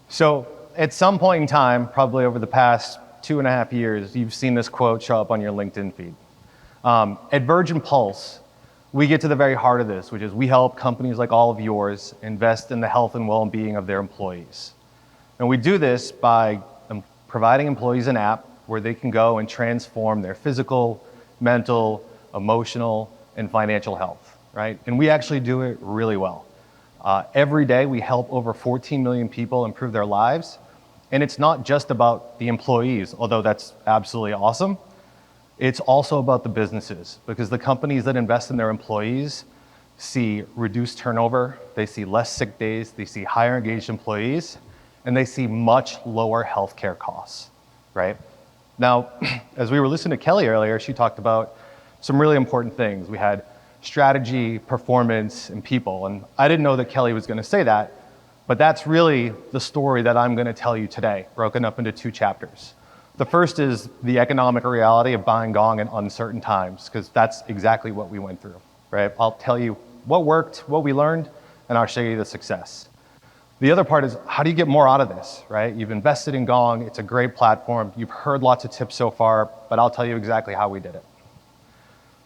So at some point in time, probably over the past 2.5 years, you've seen this quote show up on your LinkedIn feed. At Virgin Pulse, we get to the very heart of this, which is we help companies like all of yours invest in the health and well-being of their employees. And we do this by providing employees an app where they can go and transform their physical, mental, emotional, and financial health, right? And we actually do it really well. Every day we help over 14 million people improve their lives. And it's not just about the employees, although that's absolutely awesome. It's also about the businesses, because the companies that invest in their employees see reduced turnover, they see less sick days, they see higher engaged employees, and they see much lower healthcare costs, right? Now, as we were listening to Kelly earlier, she talked about some really important things. We had strategy, performance, and people, and I didn't know that Kelly was gonna say that, but that's really the story that I'm gonna tell you today, broken up into 2 chapters. The first is the economic reality of buying Gong in uncertain times, because that's exactly what we went through, right? I'll tell you what worked, what we learned, and I'll show you the success. The other part is, how do you get more out of this, right? You've invested in Gong, it's a great platform, you've heard lots of tips so far, but I'll tell you exactly how we did it.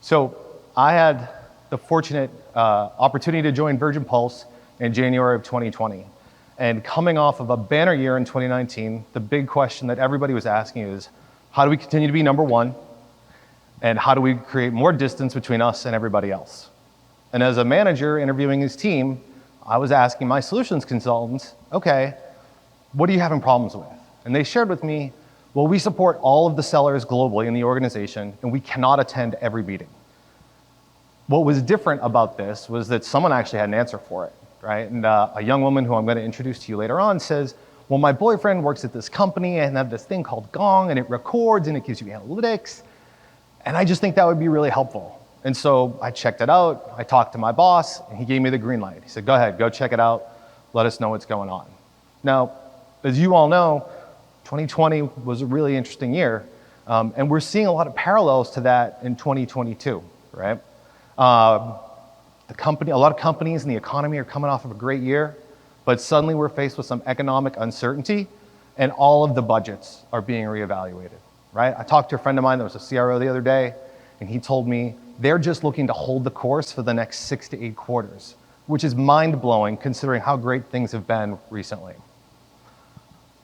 So I had the fortunate opportunity to join Virgin Pulse in January of 2020. And coming off of a banner year in 2019, the big question that everybody was asking is, how do we continue to be number one? And how do we create more distance between us and everybody else? And as a manager interviewing his team, I was asking my solutions consultants, okay, what are you having problems with? And they shared with me, well, we support all of the sellers globally in the organization, and we cannot attend every meeting. What was different about this was that someone actually had an answer for it. Right? And a young woman who I'm going to introduce to you later on says, well, my boyfriend works at this company and they have this thing called Gong and it records and it gives you analytics. And I just think that would be really helpful. And so I checked it out. I talked to my boss and he gave me the green light. He said, go ahead, go check it out. Let us know what's going on. Now, as you all know, 2020 was a really interesting year. And we're seeing a lot of parallels to that in 2022, right? A lot of companies in the economy are coming off of a great year, but suddenly we're faced with some economic uncertainty and all of the budgets are being reevaluated, right? I talked to a friend of mine that was a CRO the other day, and he told me they're just looking to hold the course for the next 6 to 8 quarters, which is mind-blowing considering how great things have been recently.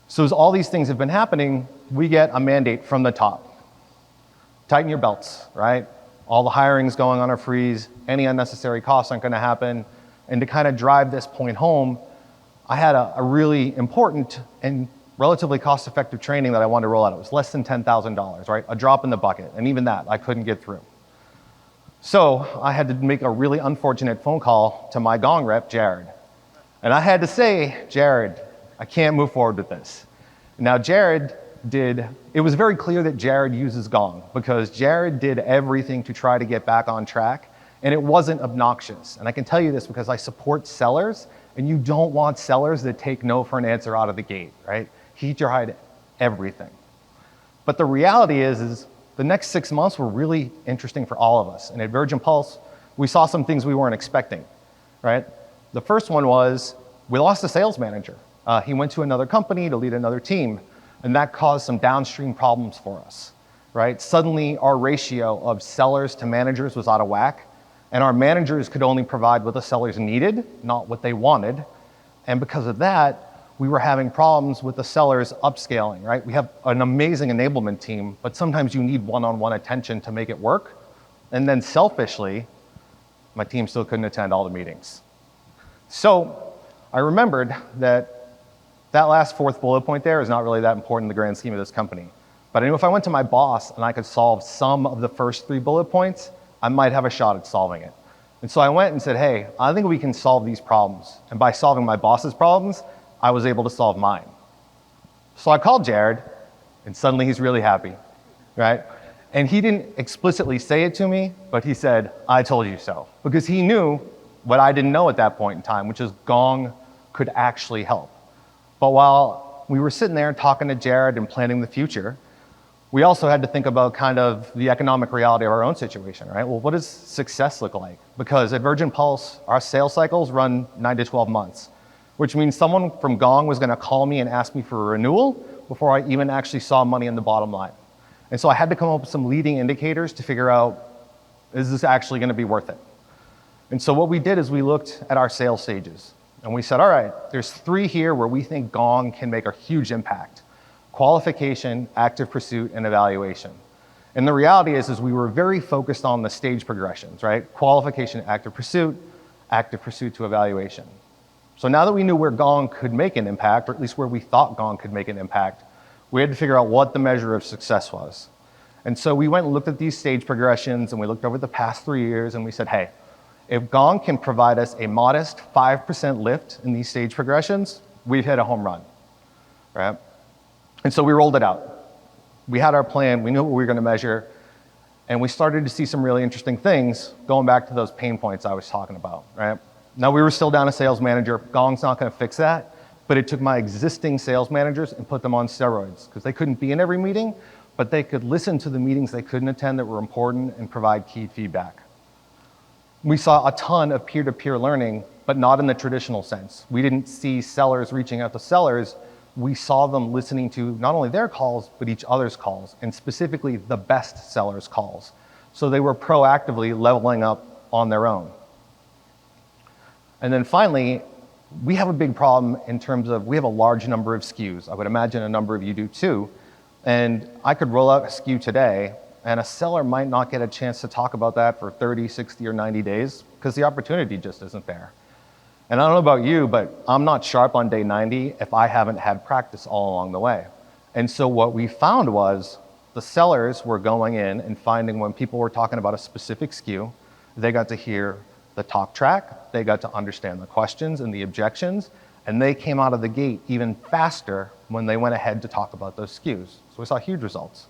So as all these things have been happening, we get a mandate from the top. Tighten your belts, right? All the hiring's going on a freeze, any unnecessary costs aren't gonna happen. And to kind of drive this point home, I had a really important and relatively cost-effective training that I wanted to roll out. It was less than $10,000, right? A drop in the bucket, and even that I couldn't get through. So I had to make a really unfortunate phone call to my Gong rep, Jared. And I had to say, Jared, I can't move forward with this. Now Jared it was very clear that Jared uses Gong because Jared did everything to try to get back on track and it wasn't obnoxious. And I can tell you this because I support sellers and you don't want sellers that take no for an answer out of the gate, right? He tried everything. But the reality is the next 6 months were really interesting for all of us. And at Virgin Pulse, we saw some things we weren't expecting, right? The first one was we lost a sales manager. He went to another company to lead another team. And that caused some downstream problems for us, right? Suddenly our ratio of sellers to managers was out of whack and our managers could only provide what the sellers needed, not what they wanted. And because of that, we were having problems with the sellers upscaling, right? We have an amazing enablement team, but sometimes you need one-on-one attention to make it work. And then selfishly, my team still couldn't attend all the meetings. So I remembered that last 4th bullet point there is not really that important in the grand scheme of this company. But I knew if I went to my boss and I could solve some of the first 3 bullet points, I might have a shot at solving it. And so I went and said, hey, I think we can solve these problems. And by solving my boss's problems, I was able to solve mine. So I called Jared, and suddenly he's really happy, right? And he didn't explicitly say it to me, but he said, I told you so. Because he knew what I didn't know at that point in time, which is Gong could actually help. But while we were sitting there talking to Jared and planning the future, we also had to think about kind of the economic reality of our own situation, right? Well, what does success look like? Because at Virgin Pulse, our sales cycles run 9 to 12 months. which means someone from Gong was gonna call me and ask me for a renewal before I even actually saw money in the bottom line. And so I had to come up with some leading indicators to figure out, is this actually gonna be worth it? And so what we did is we looked at our sales stages and we said, all right, there's 3 here where we think Gong can make a huge impact: qualification, active pursuit, and evaluation. And the reality is we were very focused on the stage progressions, right? Qualification, active pursuit to evaluation. So now that we knew where Gong could make an impact, or at least where we thought Gong could make an impact, we had to figure out what the measure of success was. And so we went and looked at these stage progressions and we looked over the past 3 years and we said, hey, if Gong can provide us a modest 5% lift in these stage progressions, we've hit a home run, right? And so we rolled it out. We had our plan, we knew what we were gonna measure, and we started to see some really interesting things going back to those pain points I was talking about, right? Now we were still down a sales manager. Gong's not gonna fix that, but it took my existing sales managers and put them on steroids because they couldn't be in every meeting, but they could listen to the meetings they couldn't attend that were important and provide key feedback. We saw a ton of peer-to-peer learning, but not in the traditional sense. We didn't see sellers reaching out to sellers. We saw them listening to not only their calls, but each other's calls, and specifically the best sellers' calls. So they were proactively leveling up on their own. And then finally, we have a big problem in terms of we have a large number of SKUs. I would imagine a number of you do too. And I could roll out a SKU today, and a seller might not get a chance to talk about that for 30, 60, or 90 days because the opportunity just isn't there. And I don't know about you, but I'm not sharp on day 90 if I haven't had practice all along the way. And so what we found was the sellers were going in and finding when people were talking about a specific SKU, they got to hear the talk track, they got to understand the questions and the objections, and they came out of the gate even faster when they went ahead to talk about those SKUs. So we saw huge results.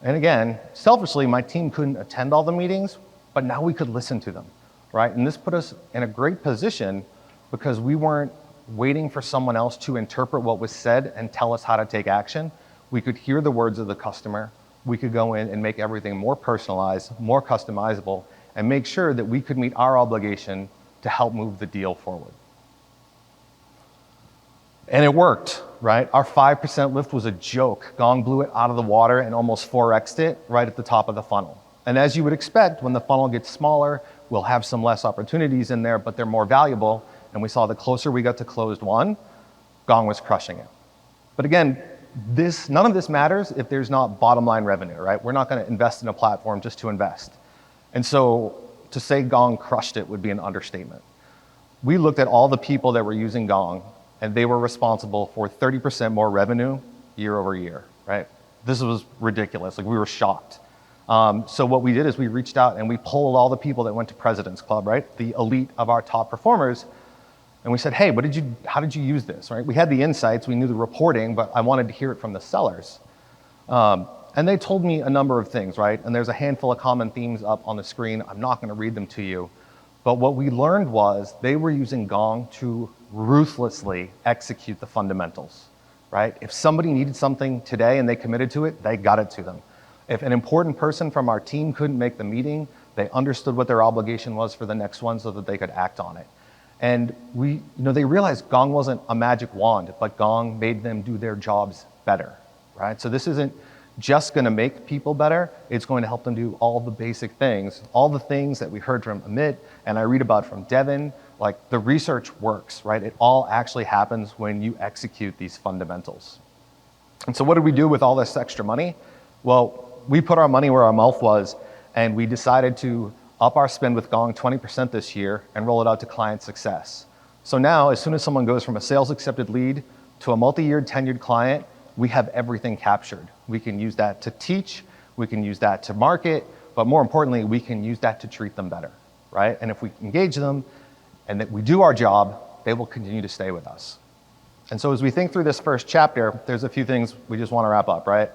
And again, selfishly, my team couldn't attend all the meetings, but now we could listen to them, right? And this put us in a great position because we weren't waiting for someone else to interpret what was said and tell us how to take action. We could hear the words of the customer. We could go in and make everything more personalized, more customizable, and make sure that we could meet our obligation to help move the deal forward. And it worked, right? Our 5% lift was a joke. Gong blew it out of the water and almost 4x'd it right at the top of the funnel. And as you would expect, when the funnel gets smaller, we'll have some less opportunities in there, but they're more valuable. And we saw the closer we got to closed one, Gong was crushing it. But again, none of this matters if there's not bottom line revenue, right? We're not gonna invest in a platform just to invest. And so to say Gong crushed it would be an understatement. We looked at all the people that were using Gong, and they were responsible for 30% more revenue year over year, right? This was ridiculous, like we were shocked. So what we did is we reached out and we polled all the people that went to President's Club, right? The elite of our top performers. And we said, hey, how did you use this, right? We had the insights, we knew the reporting, but I wanted to hear it from the sellers. And they told me a number of things, right? And there's a handful of common themes up on the screen. I'm not gonna read them to you. But what we learned was they were using Gong to ruthlessly execute the fundamentals, right? If somebody needed something today and they committed to it, they got it to them. If an important person from our team couldn't make the meeting, they understood what their obligation was for the next one so that they could act on it. And they realized Gong wasn't a magic wand, but Gong made them do their jobs better, right? So this isn't just gonna make people better, it's going to help them do all the basic things, all the things that we heard from Amit and I read about from Devin, like the research works, right? It all actually happens when you execute these fundamentals. And so what did we do with all this extra money? Well, we put our money where our mouth was and we decided to up our spend with Gong 20% this year and roll it out to client success. So now, as soon as someone goes from a sales accepted lead to a multi-year tenured client, we have everything captured. We can use that to teach, we can use that to market, but more importantly, we can use that to treat them better, right? And if we engage them and that we do our job, they will continue to stay with us. And so as we think through this first chapter, there's a few things we just wanna wrap up, right?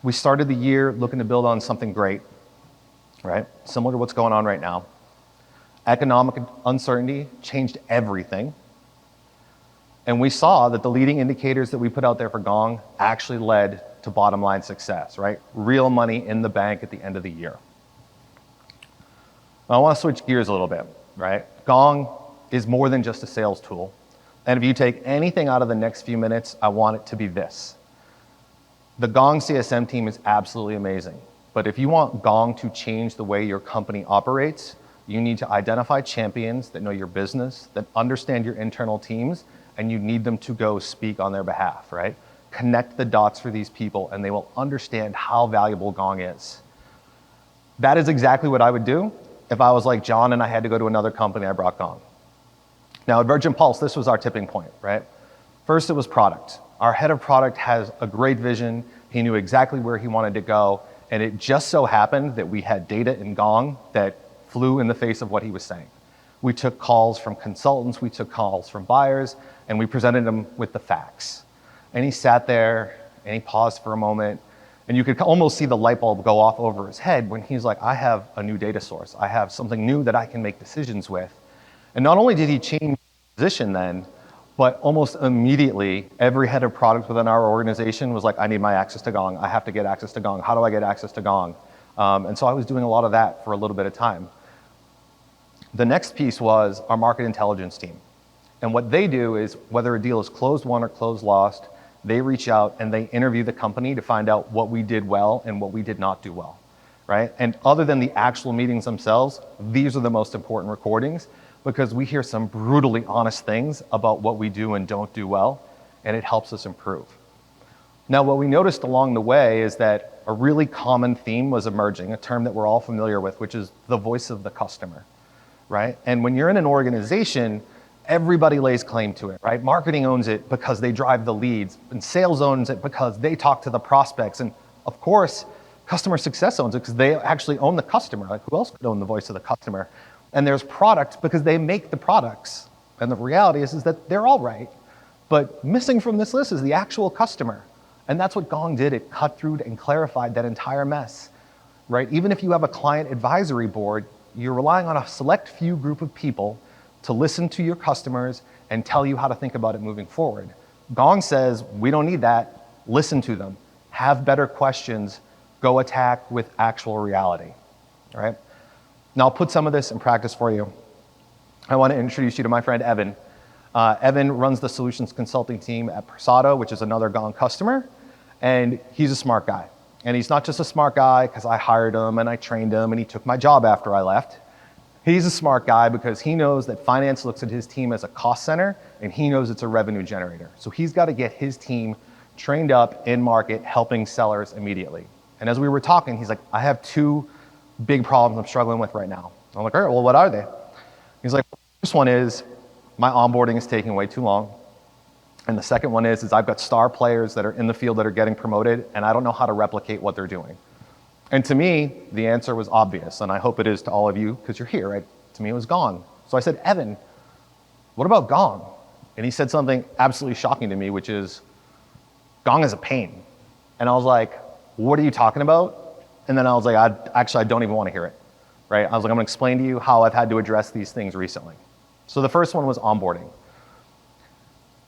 We started the year looking to build on something great, right? Similar to what's going on right now. Economic uncertainty changed everything. And we saw that the leading indicators that we put out there for Gong actually led to bottom line success, right? Real money in the bank at the end of the year. Now I want to switch gears a little bit, right? Gong is more than just a sales tool. And if you take anything out of the next few minutes, I want it to be this. The Gong CSM team is absolutely amazing. But if you want Gong to change the way your company operates, you need to identify champions that know your business, that understand your internal teams, and you need them to go speak on their behalf, right? Connect the dots for these people, and they will understand how valuable Gong is. That is exactly what I would do if I was like John and I had to go to another company. I brought Gong. Now at Virgin Pulse, this was our tipping point, right? First, it was product. Our head of product has a great vision. He knew exactly where he wanted to go, and it just so happened that we had data in Gong that flew in the face of what he was saying. We took calls from consultants, we took calls from buyers, and we presented him with the facts. And he sat there, and he paused for a moment, and you could almost see the light bulb go off over his head when he's like, I have a new data source. I have something new that I can make decisions with. And not only did he change position then, but almost immediately, every head of product within our organization was like, I need my access to Gong. I have to get access to Gong. How do I get access to Gong? And so I was doing a lot of that for a little bit of time. The next piece was our market intelligence team. And what they do is, whether a deal is closed won or closed lost, they reach out and they interview the company to find out what we did well and what we did not do well, right? And other than the actual meetings themselves, these are the most important recordings, because we hear some brutally honest things about what we do and don't do well, and it helps us improve. Now, what we noticed along the way is that a really common theme was emerging, a term that we're all familiar with, which is the voice of the customer, right? And when you're in an organization, everybody lays claim to it, right? Marketing owns it because they drive the leads, and sales owns it because they talk to the prospects, and of course, customer success owns it because they actually own the customer. Like, who else could own the voice of the customer? And there's product because they make the products. And the reality is that they're all right. But missing from this list is the actual customer. And that's what Gong did. It cut through and clarified that entire mess, right? Even if you have a client advisory board, you're relying on a select few group of people to listen to your customers and tell you how to think about it moving forward. Gong says, we don't need that. Listen to them. Have better questions. Go attack with actual reality, all right? Now I'll put some of this in practice for you. I want to introduce you to my friend Evan. Evan runs the solutions consulting team at Persado, which is another Gong customer, and he's a smart guy. And he's not just a smart guy because I hired him and I trained him and he took my job after I left. He's a smart guy because he knows that finance looks at his team as a cost center, and he knows it's a revenue generator. So he's got to get his team trained up in market, helping sellers immediately. And as we were talking, he's like, I have two big problems I'm struggling with right now. I'm like, all right, well, what are they? He's like, the first one is my onboarding is taking way too long. And the second one is I've got star players that are in the field that are getting promoted, and I don't know how to replicate what they're doing. And to me, the answer was obvious, and I hope it is to all of you because you're here, right? To me, it was Gong. So I said, Evan, what about Gong? And he said something absolutely shocking to me, which is, Gong is a pain. And I was like, what are you talking about? And then I was like, I don't even want to hear it, right? I was like, I'm going to explain to you how I've had to address these things recently. So the first one was onboarding.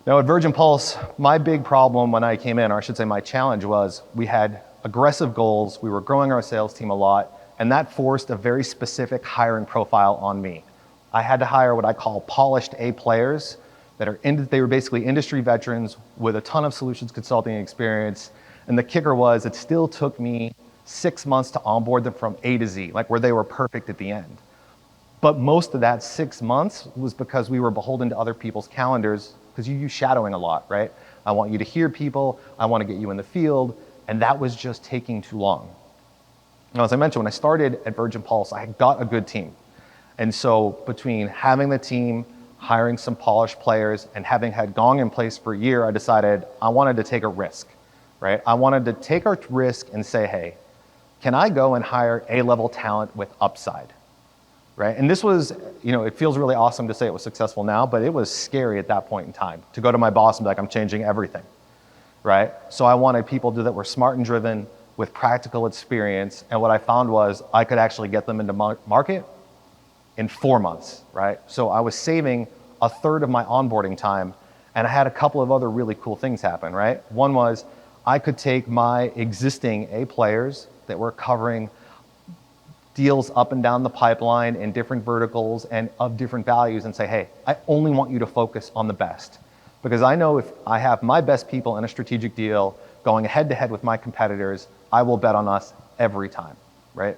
Now at Virgin Pulse, my big problem when I came in, or I should say my challenge was, we had aggressive goals, we were growing our sales team a lot, and that forced a very specific hiring profile on me. I had to hire what I call polished A players they were basically industry veterans with a ton of solutions consulting experience. And the kicker was, it still took me 6 months to onboard them from A to Z, like where they were perfect at the end. But most of that 6 months was because we were beholden to other people's calendars, because you use shadowing a lot, right? I want you to hear people, I want to get you in the field, and that was just taking too long. Now, as I mentioned, when I started at Virgin Pulse, I had got a good team. And so between having the team, hiring some polished players, and having had Gong in place for a year, I decided I wanted to take a risk, right? I wanted to take a risk and say, hey, can I go and hire A-level talent with upside, right? And this was, it feels really awesome to say it was successful now, but it was scary at that point in time to go to my boss and be like, I'm changing everything, right? So I wanted people that were smart and driven with practical experience. And what I found was I could actually get them into market in 4 months, right? So I was saving a third of my onboarding time, and I had a couple of other really cool things happen, right? One was I could take my existing A players that were covering deals up and down the pipeline in different verticals and of different values and say, hey, I only want you to focus on the best. Because I know if I have my best people in a strategic deal going head to head with my competitors, I will bet on us every time, right?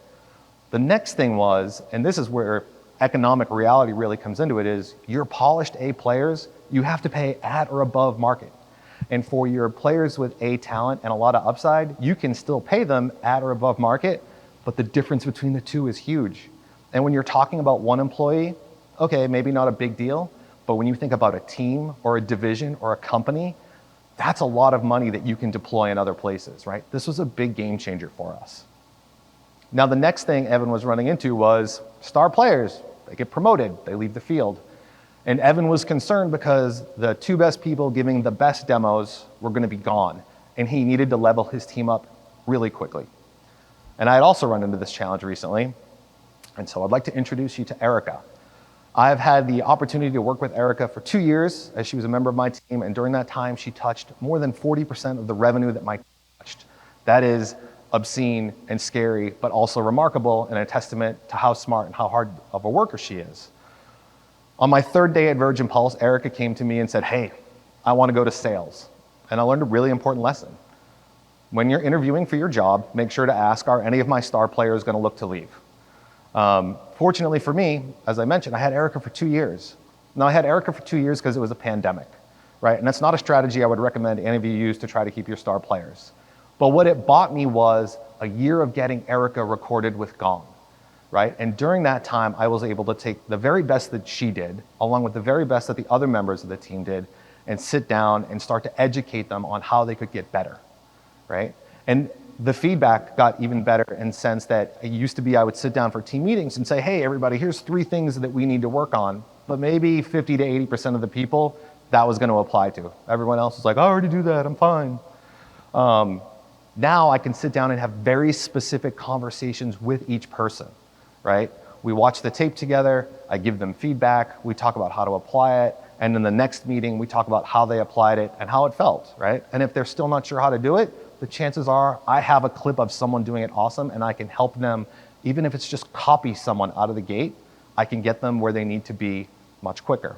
The next thing was, and this is where economic reality really comes into it, is your polished A players, you have to pay at or above market. And for your players with A talent and a lot of upside, you can still pay them at or above market, but the difference between the two is huge. And when you're talking about one employee, okay, maybe not a big deal, but when you think about a team or a division or a company, that's a lot of money that you can deploy in other places, right? This was a big game changer for us. Now, the next thing Evan was running into was star players. They get promoted, they leave the field. And Evan was concerned because the two best people giving the best demos were going to be gone, and he needed to level his team up really quickly. And I had also run into this challenge recently, and so I'd like to introduce you to Erica. I've had the opportunity to work with Erica for 2 years as she was a member of my team, and during that time, she touched more than 40% of the revenue that my team touched. That is obscene and scary, but also remarkable and a testament to how smart and how hard of a worker she is. On my third day at Virgin Pulse, Erica came to me and said, hey, I want to go to sales. And I learned a really important lesson. When you're interviewing for your job, make sure to ask, are any of my star players going to look to leave? Fortunately for me, as I mentioned, I had Erica for 2 years. Now, I had Erica for 2 years because it was a pandemic, right? And that's not a strategy I would recommend any of you use to try to keep your star players. But what it bought me was a year of getting Erica recorded with Gong, right? And during that time, I was able to take the very best that she did, along with the very best that the other members of the team did, and sit down and start to educate them on how they could get better, right? And the feedback got even better in the sense that it used to be I would sit down for team meetings and say, hey, everybody, here's 3 things that we need to work on. But maybe 50 to 80% of the people that was going to apply to. Everyone else was like, I already do that, I'm fine. Now I can sit down and have very specific conversations with each person, right? We watch the tape together, I give them feedback, we talk about how to apply it, and in the next meeting, we talk about how they applied it and how it felt, right? And if they're still not sure how to do it, the chances are I have a clip of someone doing it awesome and I can help them, even if it's just copy someone out of the gate, I can get them where they need to be much quicker.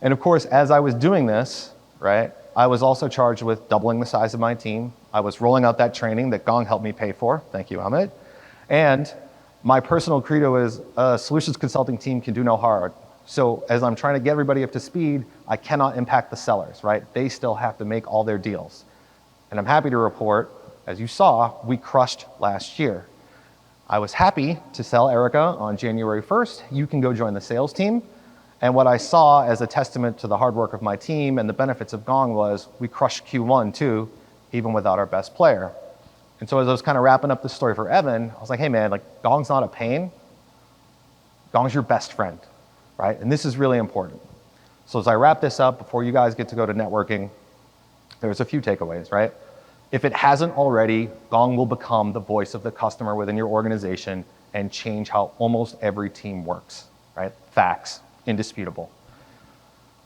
And of course, as I was doing this, right, I was also charged with doubling the size of my team. I was rolling out that training that Gong helped me pay for. Thank you, Amit. And my personal credo is a solutions consulting team can do no harm. So as I'm trying to get everybody up to speed, I cannot impact the sellers, right? They still have to make all their deals. And I'm happy to report, as you saw, we crushed last year. I was happy to sell Erica on January 1st. You can go join the sales team. And what I saw as a testament to the hard work of my team and the benefits of Gong was we crushed Q1 too, even without our best player. And so as I was kind of wrapping up the story for Evan, I was like, hey man, like Gong's not a pain. Gong's your best friend, right? And this is really important. So as I wrap this up, before you guys get to go to networking, there's a few takeaways, right? If it hasn't already, Gong will become the voice of the customer within your organization and change how almost every team works, right? Facts. Indisputable.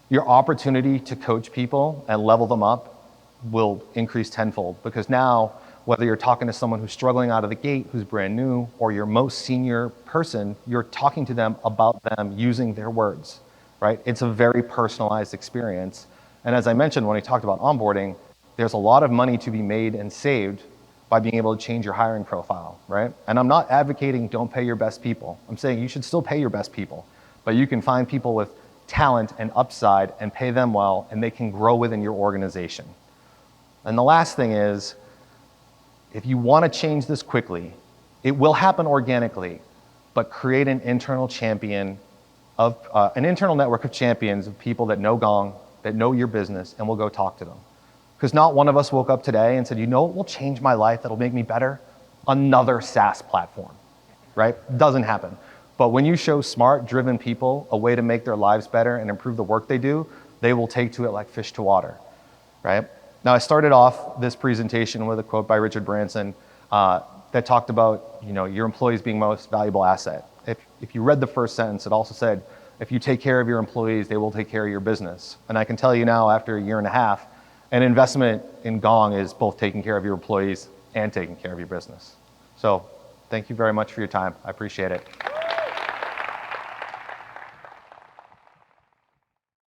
Your opportunity to coach people and level them up will increase tenfold because now, whether you're talking to someone who's struggling out of the gate, who's brand new, or your most senior person, you're talking to them about them using their words, right? It's a very personalized experience. And as I mentioned when I talked about onboarding, there's a lot of money to be made and saved by being able to change your hiring profile, right? And I'm not advocating don't pay your best people. I'm saying you should still pay your best people. But you can find people with talent and upside and pay them well, and they can grow within your organization. And the last thing is, if you want to change this quickly, it will happen organically, but create an internal champion of an internal network of champions of people that know Gong, that know your business, and will go talk to them. Because not one of us woke up today and said, you know what will change my life that'll make me better? Another SaaS platform, right? Doesn't happen. But when you show smart, driven people a way to make their lives better and improve the work they do, they will take to it like fish to water, right? Now, I started off this presentation with a quote by Richard Branson that talked about, your employees being most valuable asset. If you read the first sentence, it also said, if you take care of your employees, they will take care of your business. And I can tell you now, after a year and a half, an investment in Gong is both taking care of your employees and taking care of your business. So thank you very much for your time. I appreciate it.